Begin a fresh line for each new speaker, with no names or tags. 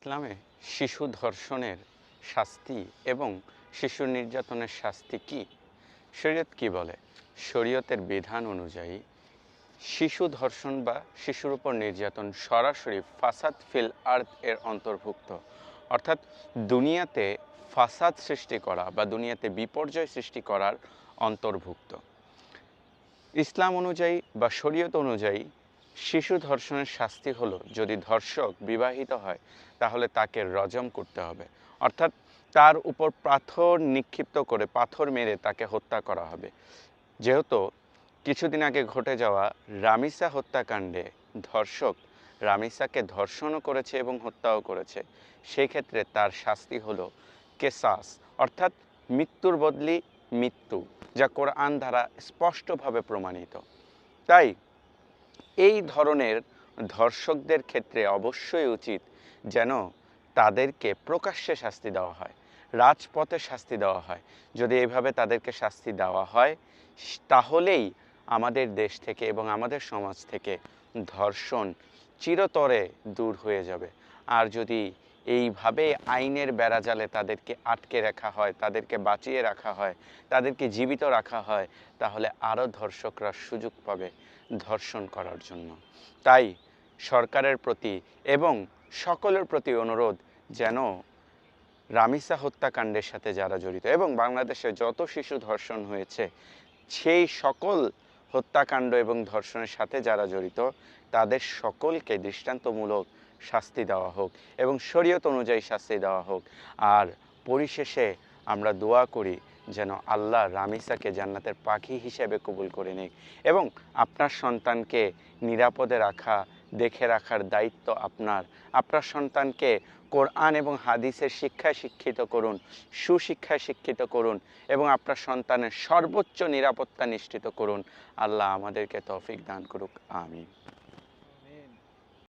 ইসলামে শিশু ধর্ষণের শাস্তি এবং শিশু নির্যাতনের শাস্তি কি? শরীয়ত কি বলে? শরীয়তের বিধান অনুযায়ী শিশু ধর্ষণ বা শিশুর উপর নির্যাতন সরাসরি ফাসাদ ফিল আর্থ এর অন্তর্ভুক্ত। অর্থাৎ দুনিয়াতে ফাসাদ সৃষ্টি করা বা দুনিয়াতে বিপর্যয় সৃষ্টি করার অন্তর্ভুক্ত। ইসলাম অনুযায়ী বা শরীয়ত অনুযায়ী শিশু ধর্ষণের শাস্তি হলো, যদি ধর্ষক বিবাহিত হয় তাহলে তাকে রজম করতে হবে, অর্থাৎ তার উপর পাথর নিক্ষিপ্ত করে পাথর মেরে তাকে হত্যা করা হবে। যেহেতু কিছুদিন আগে ঘটে যাওয়া রামিসা হত্যাকাণ্ডে ধর্ষক রামিসাকে ধর্ষণও করেছে এবং হত্যাও করেছে, সেই ক্ষেত্রে তার শাস্তি হলো কেসাস, অর্থাৎ মৃত্যুর বদলি মৃত্যু, যা কোরআন দ্বারা স্পষ্টভাবে প্রমাণিত। তাই এই ধরনের ধর্ষকদের ক্ষেত্রে অবশ্যই উচিত যেন তাদেরকে প্রকাশ্যে শাস্তি দেওয়া হয়, রাজপথে শাস্তি দেওয়া হয়। যদি এভাবে তাদেরকে শাস্তি দেওয়া হয় তাহলেই আমাদের দেশ থেকে এবং আমাদের সমাজ থেকে ধর্ষণ চিরতরে দূর হয়ে যাবে। আর যদি এইভাবে আইনের বেড়াজালে তাদেরকে আটকে রাখা হয়, তাদেরকে বাঁচিয়ে রাখা হয়, তাদেরকে জীবিত রাখা হয়, তাহলে আরও ধর্ষকরা সুযোগ পাবে ধর্ষণ করার জন্য। তাই সরকারের প্রতি এবং সকলের প্রতি অনুরোধ, যেন রামিসা হত্যাকাণ্ডের সাথে যারা জড়িত এবং বাংলাদেশে যত শিশু ধর্ষণ হয়েছে সেই সকল হত্যাকাণ্ড এবং ধর্ষণের সাথে যারা জড়িত তাদের সকলকে দৃষ্টান্তমূলক শাস্তি দেওয়া হোক এবং শরীয়ত অনুযায়ী শাস্তি দেওয়া হোক। আর পরিশেষে আমরা দোয়া করি যেন আল্লাহ রামিসাকে জান্নাতের পাখি হিসেবে কবুল করে নিক এবং আপনার সন্তানকে নিরাপদে রাখা, দেখে রাখার দায়িত্ব আপনার। আপনার সন্তানকে কোরআন এবং হাদিসের শিক্ষায় শিক্ষিত করুন, সুশিক্ষায় শিক্ষিত করুন এবং আপনার সন্তানের সর্বোচ্চ নিরাপত্তা নিশ্চিত করুন। আল্লাহ আমাদেরকে তৌফিক দান করুক। আমিন।